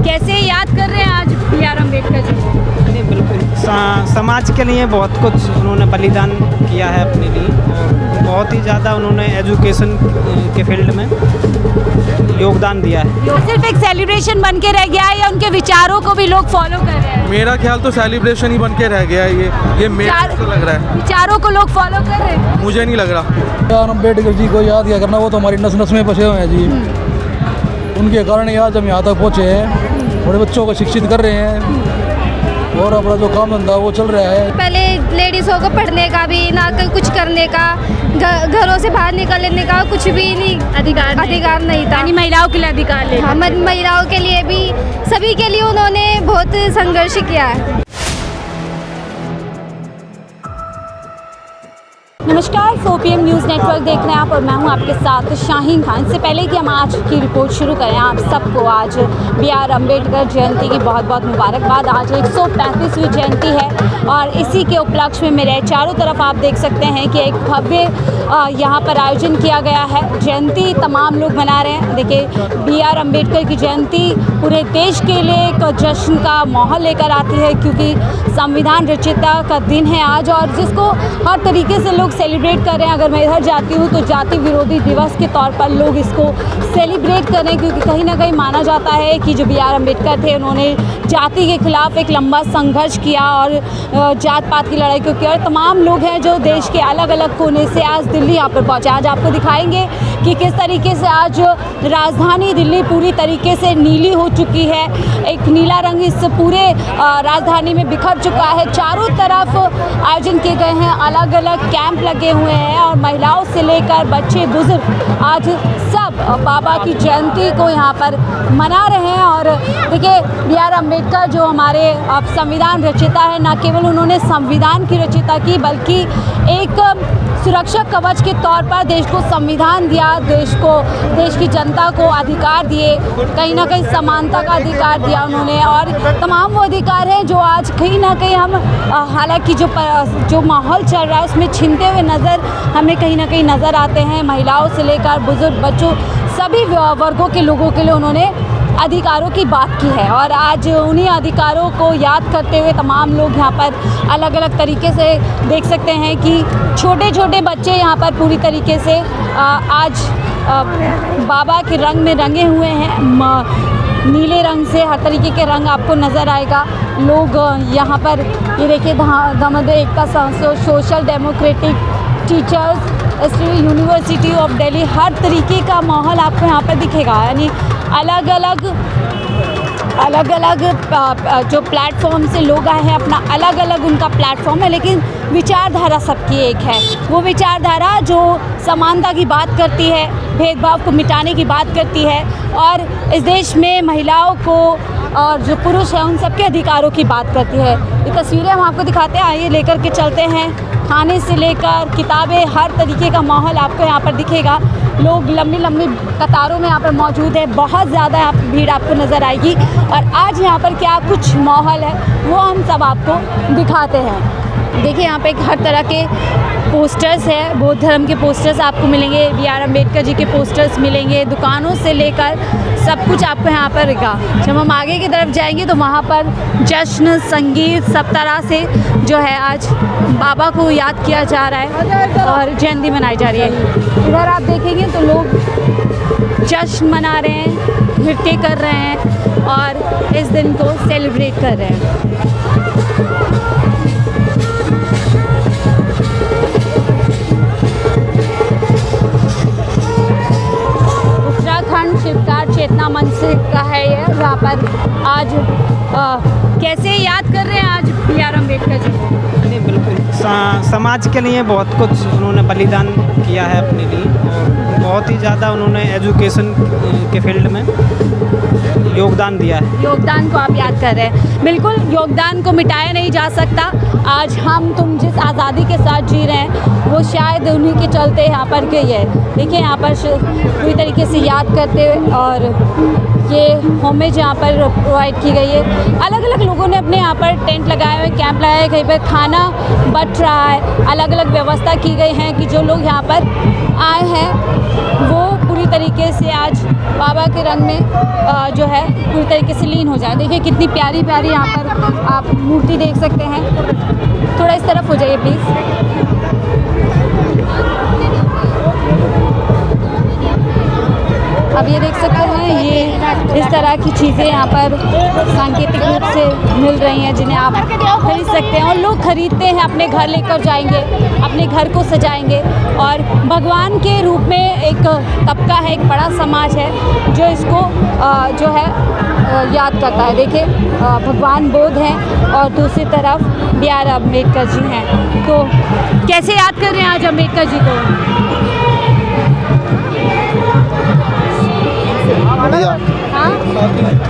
कैसे याद कर रहे हैं आज B.R. अम्बेडकर जी को? नहीं, बिल्कुल समाज के लिए बहुत कुछ उन्होंने बलिदान किया है अपने लिए, और बहुत ही ज़्यादा उन्होंने एजुकेशन के फील्ड में योगदान दिया है। ये सिर्फ एक सेलिब्रेशन बन के रह गया है या उनके विचारों को भी लोग फॉलो कर रहे हैं? मेरा ख्याल तो सेलिब्रेशन ही बन के रह गया है। ये मेरे को लग रहा है। विचारों को लोग फॉलो कर रहे हैं? मुझे नहीं लग रहा। B.R. अम्बेडकर जी को याद क्या करना, वो तो हमारी नस नस में बसे हुए हैं जी। उनके कारण ही आज हम यहाँ तक पहुँचे हैं, बड़े बच्चों को शिक्षित कर रहे हैं और अपना जो काम धंधा वो चल रहा है। पहले लेडीज़ों को पढ़ने का भी ना, कुछ करने का, घरों से बाहर निकलने का कुछ भी नहीं अधिकार नहीं था। यानी महिलाओं के लिए अधिकार ले। हाँ, महिलाओं के लिए भी, सभी के लिए उन्होंने बहुत संघर्ष किया है। नमस्कार, 4 PM न्यूज़ नेटवर्क देख रहे हैं आप और मैं हूं आपके साथ शाहीन खान। इससे पहले कि हम आज की रिपोर्ट शुरू करें, आप सबको आज B.R. अम्बेडकर जयंती की बहुत बहुत मुबारकबाद। आज 135वीं जयंती है और इसी के उपलक्ष्य में मेरे चारों तरफ आप देख सकते हैं कि एक भव्य यहाँ पर आयोजन किया गया है। जयंती तमाम लोग मना रहे हैं। देखिए, B.R. अम्बेडकर की जयंती पूरे देश के लिए एक जश्न का माहौल लेकर आती है, क्योंकि संविधान रचयिता का दिन है आज, और जिसको हर तरीके से लोग सेलिब्रेट कर रहे हैं। अगर मैं इधर जाती हूँ तो जाति विरोधी दिवस के तौर पर लोग इसको सेलिब्रेट कर रहे हैं, क्योंकि कहीं ना कहीं माना जाता है कि जो B.R. अम्बेडकर थे, उन्होंने जाति के खिलाफ एक लंबा संघर्ष किया और जात पात की लड़ाई को किया। और तमाम लोग हैं जो देश के अलग अलग कोने से आज दिल्ली यहाँ पर पहुँचे। आज आपको दिखाएंगे कि किस तरीके से आज राजधानी दिल्ली पूरी तरीके से नीली हो चुकी है। एक नीला रंग इस पूरे राजधानी में बिखर चुका है। चारों तरफ आयोजन किए गए हैं, अलग अलग कैंप लगे हुए हैं और महिलाओं से लेकर बच्चे बुजुर्ग आज सब बाबा की जयंती को यहाँ पर मना रहे हैं। और देखिए, B.R. अम्बेडकर जो हमारे अब संविधान रचयिता है, न केवल उन्होंने संविधान की रचयिता की, बल्कि एक सुरक्षा कवच के तौर पर देश को संविधान दिया, देश की जनता को अधिकार दिए, कहीं ना कहीं समानता का अधिकार दिया उन्होंने। और तमाम वो अधिकार हैं जो आज कहीं ना कहीं हम हालांकि जो माहौल चल रहा है उसमें छीनते हुए हमें कहीं ना कहीं नज़र आते हैं। महिलाओं से लेकर बुजुर्ग, बच्चों, सभी वर्गों के लोगों के लिए उन्होंने अधिकारों की बात की है। और आज उन्हीं अधिकारों को याद करते हुए तमाम लोग यहाँ पर अलग अलग तरीके से देख सकते हैं कि छोटे छोटे बच्चे यहाँ पर पूरी तरीके से आज बाबा के रंग में रंगे हुए हैं। नीले रंग से हर तरीके के रंग आपको नज़र आएगा। लोग यहाँ पर ये देखिए, Damodar Ekta Sangh, social democratic teachers university of Delhi, हर तरीके का माहौल आपको यहाँ पर दिखेगा। यानी अलग अलग जो प्लेटफॉर्म से लोग आए हैं, अपना अलग अलग उनका प्लेटफॉर्म है, लेकिन विचारधारा सबकी एक है। वो विचारधारा जो समानता की बात करती है, भेदभाव को मिटाने की बात करती है, और इस देश में महिलाओं को और जो पुरुष हैं उन सबके अधिकारों की बात करती है। ये तस्वीरें हम आपको दिखाते हैं, आइए लेकर के चलते हैं। खाने से लेकर किताबें, हर तरीके का माहौल आपको यहाँ पर दिखेगा। लोग लंबी लंबी कतारों में यहाँ पर मौजूद है, बहुत ज़्यादा यहाँ पर भीड़ आपको नज़र आएगी। और आज यहाँ पर क्या कुछ माहौल है वो हम सब आपको दिखाते हैं। देखिए, यहाँ पे हर तरह के पोस्टर्स है, बौद्ध धर्म के पोस्टर्स आपको मिलेंगे, B.R. अम्बेडकर जी के पोस्टर्स मिलेंगे, दुकानों से लेकर सब कुछ आपको यहाँ पर रहेगा। जब हम आगे की तरफ जाएंगे तो वहाँ पर जश्न, संगीत, सब तरह से जो है आज बाबा को याद किया जा रहा है और जयंती मनाई जा रही है। इधर आप देखेंगे तो लोग जश्न मना रहे हैं, नृत्य कर रहे हैं और इस दिन को सेलिब्रेट कर रहे हैं। शिवकार चेतना मंच का है ये, जहाँ पर आज कैसे याद कर रहे हैं आज B.R. अम्बेडकर जी को? नहीं, बिल्कुल समाज के लिए बहुत कुछ उन्होंने बलिदान किया है अपने लिए, और बहुत ही ज़्यादा उन्होंने एजुकेशन के फील्ड में योगदान दिया है। योगदान को आप याद कर रहे हैं। बिल्कुल, योगदान को मिटाया नहीं जा सकता। आज हम तुम जिस आज़ादी के साथ जी रहे हैं वो शायद उन्हीं के चलते यहाँ पर गई है। देखिए, यहाँ पर पूरी तरीके से याद करते हुए, और ये होमेज यहाँ पर प्रोवाइड की गई है। अलग अलग लोगों ने अपने यहाँ पर टेंट लगाए हुए, कैंप लगाए हैं, कहीं पर खाना बट रहा है। अलग अलग व्यवस्था की गई है कि जो लोग यहाँ पर आए हैं वो पूरी तरीके से आज बाबा के रंग में जो है पूरी तरीके से लीन हो जाए। देखिए कितनी प्यारी प्यारी यहाँ पर आप मूर्ति देख सकते हैं। थोड़ा इस तरफ हो जाइए प्लीज़। अब ये देख सकते हैं, ये इस तरह की चीज़ें यहाँ पर सांकेतिक रूप से मिल रही हैं जिन्हें आप खरीद सकते हैं और लोग खरीदते हैं, अपने घर लेकर जाएंगे, अपने घर को सजाएंगे। और भगवान के रूप में एक तबका है, एक बड़ा समाज है जो इसको जो है याद करता है। देखिए भगवान बुद्ध हैं और दूसरी तरफ B.R. अम्बेडकर जी हैं। तो कैसे याद कर रहे हैं आज अम्बेडकर जी को? हाँ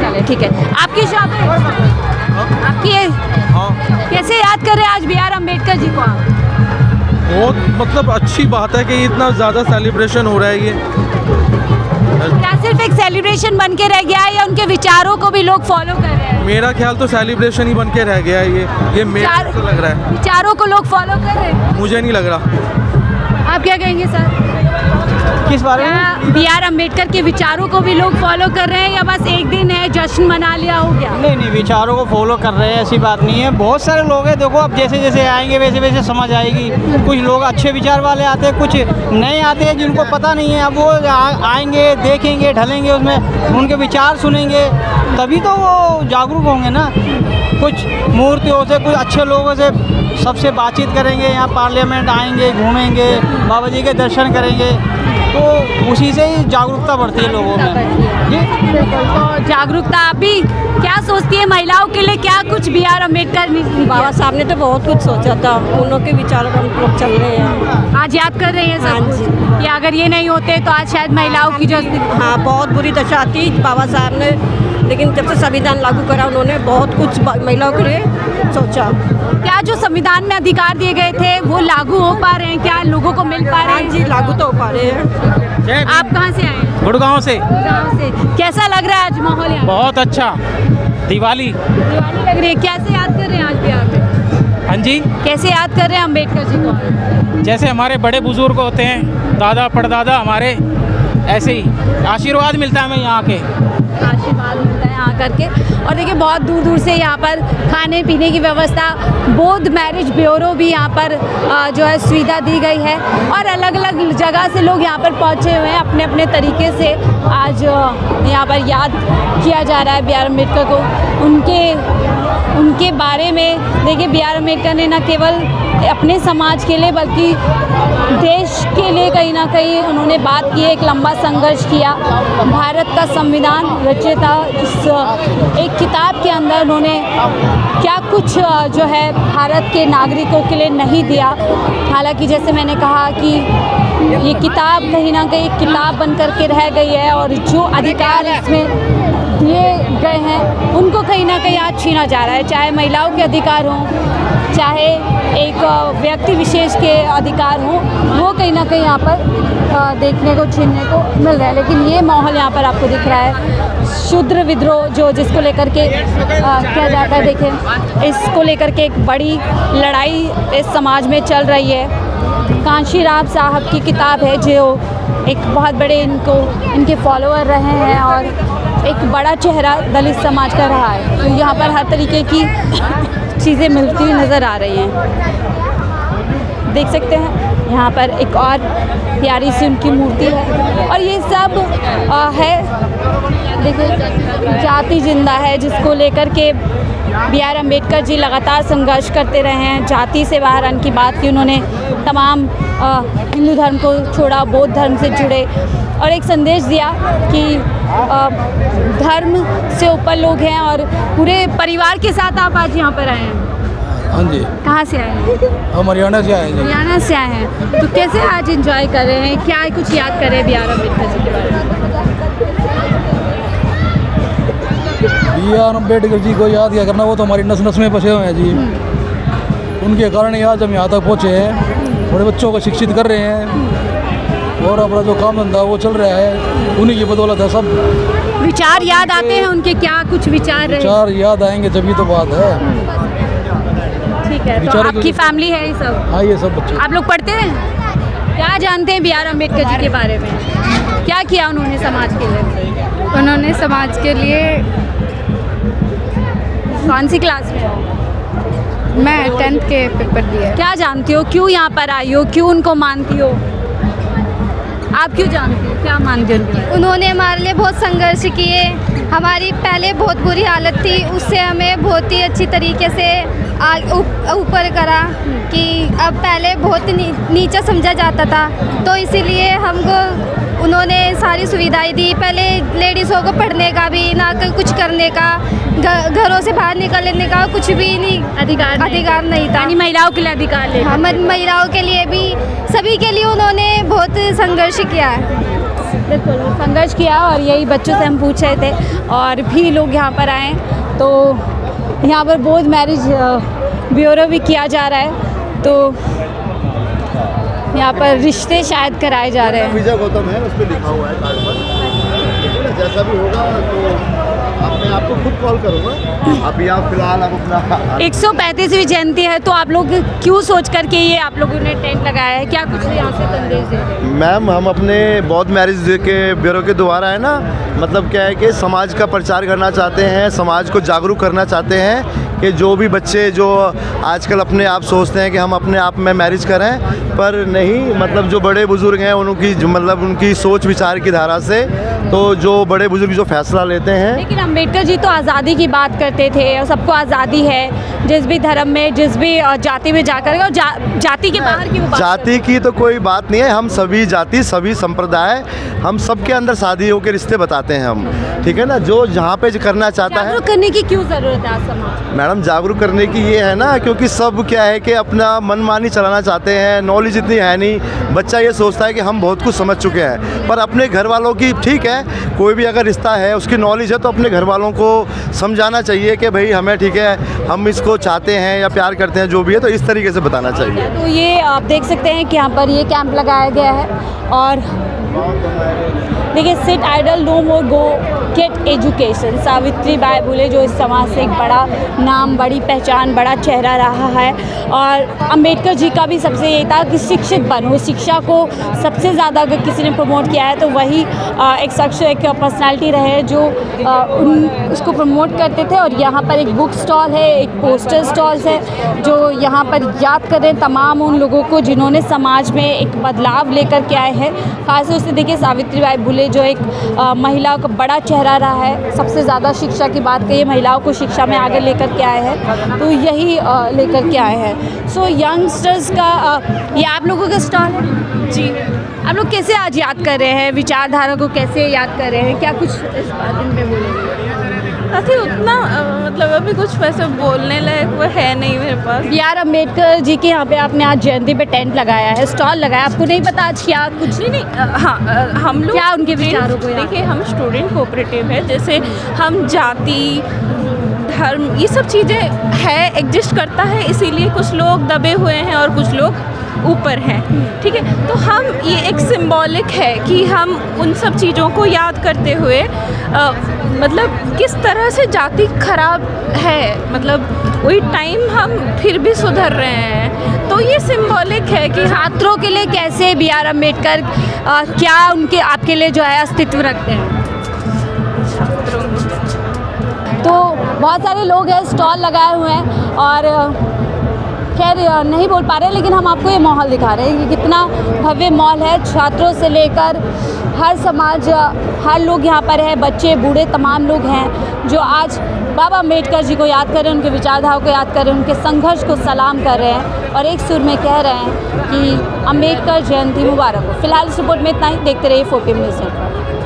चले ठीक है। आपकी शॉप है, आपकी है? हाँ, कैसे याद कर रहे हैं आज B.R. अम्बेडकर जी को आप? बहुत मतलब अच्छी बात है कि इतना ज़्यादा सेलिब्रेशन हो रहा है ये। क्या सिर्फ एक सेलिब्रेशन बन के रह गया है या उनके विचारों को भी लोग फॉलो कर रहे हैं? मेरा ख्याल तो सेलिब्रेशन ही बन के रह गया है ये मेरे को लग रहा है। विचारों को लोग फॉलो कर रहे हैं? मुझे नहीं लग रहा। आप क्या कहेंगे सर? किस बारे में? क्या B.R. अम्बेडकर के विचारों को भी लोग फॉलो कर रहे हैं या बस एक दिन है जश्न मना लिया हो गया? नहीं नहीं, विचारों को फॉलो कर रहे हैं, ऐसी बात नहीं है। बहुत सारे लोग हैं, देखो अब जैसे जैसे आएंगे वैसे वैसे समझ आएगी। कुछ लोग अच्छे विचार वाले आते हैं, कुछ नए आते हैं जिनको पता नहीं है। अब वो आएंगे, देखेंगे, ढलेंगे, उसमें उनके विचार सुनेंगे, तभी तो वो जागरूक होंगे ना। कुछ मूर्तियों से, कुछ अच्छे लोगों से सबसे बातचीत करेंगे, यहाँ पार्लियामेंट आएंगे, घूमेंगे, बाबा जी के दर्शन करेंगे, तो उसी से ही जागरूकता बढ़ती है लोगों में। जी तो जागरूकता आप भी क्या सोचती है महिलाओं के लिए क्या कुछ B.R. अम्बेडकर ने बाबा साहब ने तो बहुत कुछ सोचा था, उन्हों के विचारों पर हम लोग चल रहे हैं। आज याद कर रहे हैं सब हाँ कुछ जी। कि अगर ये नहीं होते तो आज शायद महिलाओं की जो हाँ, बहुत बुरी दशा थी बाबा साहब ने, लेकिन जब से संविधान लागू करा उन्होंने बहुत कुछ महिलाओं के लिए सोचा। क्या जो संविधान में अधिकार दिए गए थे वो लागू हो पा रहे हैं? क्या लोगों को मिल पा रहे हाँ हैं? जी, लागू तो हो पा रहे हैं। आप कहाँ से आए हैं? गुड़गांव से। गाँव से। कैसा लग रहा है आज माहौल यहाँ? बहुत अच्छा। दिवाली। दिवाली लग रही है। कैसे याद कर रहे हैं आज B.R. हाँ जी, कैसे याद कर रहे हैं अम्बेडकर जी को? जैसे हमारे बड़े बुजुर्ग होते हैं, दादा परदादा हमारे, ऐसे ही आशीर्वाद मिलता है हमें यहाँ के। आशीर्वाद मिलता है यहाँ करके। और देखिए बहुत दूर दूर से यहाँ पर खाने पीने की व्यवस्था, बौद्ध मैरिज ब्यूरो भी यहाँ पर जो है सुविधा दी गई है और अलग अलग जगह से लोग यहाँ पर पहुँचे हुए हैं। अपने अपने तरीके से आज यहाँ पर याद किया जा रहा है B.R. अम्बेडकर को। उनके बारे में देखिए B.R. अम्बेडकर ने न केवल अपने समाज के लिए बल्कि देश के लिए कहीं ना कहीं उन्होंने बात की, एक लंबा संघर्ष किया। भारत का संविधान रचे था, इस एक किताब के अंदर उन्होंने क्या कुछ जो है भारत के नागरिकों के लिए नहीं दिया। हालांकि जैसे मैंने कहा कि ये किताब कहीं ना कहीं एक किताब बन कर के रह गई है और जो अधिकार इसमें दिए गए हैं उनको कहीं ना कहीं आज छीना जा रहा है। चाहे महिलाओं के अधिकार हों, चाहे एक व्यक्ति विशेष के अधिकार हों, वो कहीं ना कहीं यहाँ पर देखने को, छीनने को मिल रहा है। लेकिन ये माहौल यहाँ पर आपको दिख रहा है, शूद्र विद्रोह जो जिसको लेकर के किया जाता है। देखें, इसको लेकर के एक बड़ी लड़ाई इस समाज में चल रही है। कांशीराम साहब की किताब है जो एक बहुत बड़े इनके फॉलोअर रहे हैं और एक बड़ा चेहरा दलित समाज का रहा है। तो यहाँ पर हर तरीके की चीज़ें मिलती हुई नज़र आ रही हैं। देख सकते हैं यहाँ पर एक और प्यारी सी उनकी मूर्ति है और ये सब है, देखिए जाति जिंदा है जिसको लेकर के B.R. अम्बेडकर जी लगातार संघर्ष करते रहे हैं। जाति से बाहर आने की बात की उन्होंने, तमाम हिंदू धर्म को छोड़ा, बौद्ध धर्म से जुड़े और एक संदेश दिया कि धर्म से ऊपर लोग हैं और पूरे परिवार के साथ आप आज यहाँ पर आए हैं। हाँ जी। कहाँ से आए हैं? हम हरियाणा से आए हैं। हरियाणा से आए हैं। तो कैसे आज एंजॉय कर रहे हैं? क्या कुछ याद कर रहे हैं B.R. अम्बेडकर जी के बारे में? B.R. अम्बेडकर जी को याद क्या करना, वो तो हमारी नस नस में बसे हुए हैं जी। उनके कारण ही आज हम यहाँ तक पहुँचे हैं। बड़े बच्चों को शिक्षित कर रहे हैं और अपना जो काम धंधा वो चल रहा है, उन्हीं की बदौलत है सब। विचार याद आते हैं उनके? क्या कुछ विचार रहे? विचार याद आएंगे जब ही तो बात है। ठीक है, तो विचारों की आपकी फैमिली है ये सब? हाँ, ये सब बच्चे। आप लोग पढ़ते हैं? क्या जानते हैं B.R. अम्बेडकर जी के बारे में? क्या किया उन्होंने समाज के लिए? उन्होंने समाज के लिए, कौन सी क्लास में हो? मैं 10th के पेपर दिए। क्या जानती हो, क्यों यहाँ पर आई हो, क्यों उनको मानती हो? आप क्यों जानती हो, क्या मानती हो उनको? उन्होंने हमारे लिए बहुत संघर्ष किए। हमारी पहले बहुत बुरी हालत थी, उससे हमें बहुत ही अच्छी तरीके से ऊपर करा कि अब पहले बहुत नीचा समझा जाता था, तो इसीलिए हमको उन्होंने सारी सुविधाएं दी। पहले लेडीज़ों को पढ़ने का भी ना, कुछ करने का, घरों से बाहर निकलने का कुछ भी नहीं अधिकार नहीं था। यानी महिलाओं के लिए अधिकार ले। हम महिलाओं के लिए भी, सभी के लिए उन्होंने बहुत संघर्ष किया है। बिल्कुल संघर्ष किया, और यही बच्चों से हम पूछ रहे थे और भी लोग यहाँ पर आए तो यहाँ पर बोझ मैरिज ब्यूरो भी किया जा रहा है, तो यहाँ पर रिश्ते शायद कराए जा रहे हैं। विजय गौतम है, उस पर लिखा हुआ है कार्ड पर, ठीक है ना? जैसा भी होगा तो मैं आपको खुद कॉल करूँगा। अभी आप फिलहाल आप अपना 135वीं जयंती है, तो आप लोग क्यों सोच करके ये आप लोगों ने टेंट लगाया है, क्या कुछ यहाँ से संदेश दे रहे हैं? मैम, हम अपने बौद्ध मैरिज के ब्यूरो के द्वारा है ना, मतलब क्या है कि समाज का प्रचार करना चाहते हैं, समाज को जागरूक करना चाहते हैं कि जो भी बच्चे जो आजकल अपने आप सोचते हैं कि हम अपने आप में मैरिज करें, पर नहीं, मतलब जो बड़े बुज़ुर्ग हैं उनकी मतलब उनकी सोच विचार की धारा से, तो जो बड़े बुज़ुर्ग जो फैसला लेते हैं। लेकिन अम्बेडकर जी तो आज़ादी की बात करते थे और सबको आज़ादी है, जिस भी धर्म में, जिस भी जाति में जाकर, और जाति के बाहर की वो बात जाति की तो कोई बात नहीं है। हम सभी जाति, सभी संप्रदाय, हम सबके अंदर शादियों के रिश्ते बताते हैं हम, ठीक है ना? जो जहाँ पे करना चाहता है। जागरूक करने की क्यों ज़रूरत है आज समाज? मैडम, जागरूक करने की ये है ना, क्योंकि सब क्या है कि अपना मनमानी चलाना चाहते हैं, नॉलेज इतनी है नहीं। बच्चा ये सोचता है कि हम बहुत कुछ समझ चुके हैं, पर अपने घर वालों की, ठीक है, कोई भी अगर रिश्ता है उसकी नॉलेज है तो अपने घर वालों को समझाना चाहिए कि भाई हमें, ठीक है, हम इसको चाहते हैं या प्यार करते हैं, जो भी है, तो इस तरीके से बताना चाहिए। तो ये आप देख सकते हैं कि यहाँ पर ये कैंप लगाया गया है, और देखिए, sit idle, no more, go get education. Savitri bai Phule जो इस समाज से एक बड़ा नाम, बड़ी पहचान, बड़ा चेहरा रहा है, और अम्बेडकर जी का भी सबसे ये था कि शिक्षित बनो। शिक्षा को सबसे ज़्यादा अगर किसी ने प्रमोट किया है तो वही एक शख्स, एक पर्सनालिटी रहे जो उसको प्रमोट करते थे। और यहाँ पर एक बुक स्टॉल है, एक पोस्टर स्टॉल्स है, जो यहाँ पर याद करें तमाम उन लोगों को जिन्होंने समाज में एक बदलाव लेकर के आए हैं। खासतौर से देखिए, सावित्री बाई फुले जो एक महिला का बड़ा चेहरा रहा है, सबसे ज़्यादा शिक्षा की बात करिए, महिलाओं को शिक्षा में आगे लेकर के आए हैं, तो यही लेकर के आए हैं। सो यंगस्टर्स का ये आप लोगों का स्टॉल है जी। आप लोग कैसे आज याद कर रहे हैं, विचारधारा को कैसे याद कर रहे हैं, क्या कुछ इस दिन में बोलेंगे? अभी उतना मतलब अभी कुछ वैसे बोलने लायक वो है नहीं मेरे पास। यार, अम्बेडकर जी के यहाँ पे आपने आज जयंती पे टेंट लगाया है, स्टॉल लगाया, आपको नहीं पता आज क्या कुछ नहीं? हाँ, हम लोग क्या उनके विचारों को, देखिए, हम स्टूडेंट कोऑपरेटिव है, जैसे हम जाति, धर्म, ये सब चीज़ें है, एग्जिस्ट करता है, इसीलिए कुछ लोग दबे हुए हैं और कुछ लोग ऊपर हैं, ठीक है? तो हम ये एक सिंबॉलिक है कि हम उन सब चीज़ों को याद करते हुए मतलब किस तरह से जाति खराब है, मतलब वही टाइम हम फिर भी सुधर रहे हैं, तो ये सिंबॉलिक है कि छात्रों के लिए कैसे बी आर अम्बेडकर क्या उनके आपके लिए जो है अस्तित्व रखते हैं? तो बहुत सारे लोग हैं, स्टॉल लगाए हुए हैं, और खैर नहीं बोल पा रहे, लेकिन हम आपको ये माहौल दिखा रहे हैं कि कितना भव्य मॉल है। छात्रों से लेकर हर समाज, हर लोग यहाँ पर है, बच्चे बूढ़े तमाम लोग हैं जो आज बाबा अम्बेडकर जी को याद कर रहे हैं, उनके विचारधारा को याद कर रहे हैं, उनके संघर्ष को सलाम कर रहे हैं, और एक सुर में कह रहे हैं कि अम्बेडकर जयंती मुबारक हो। फिलहाल इस रिपोर्ट में इतना ही। देखते रहिए 4PM न्यूज़ नेटवर्क।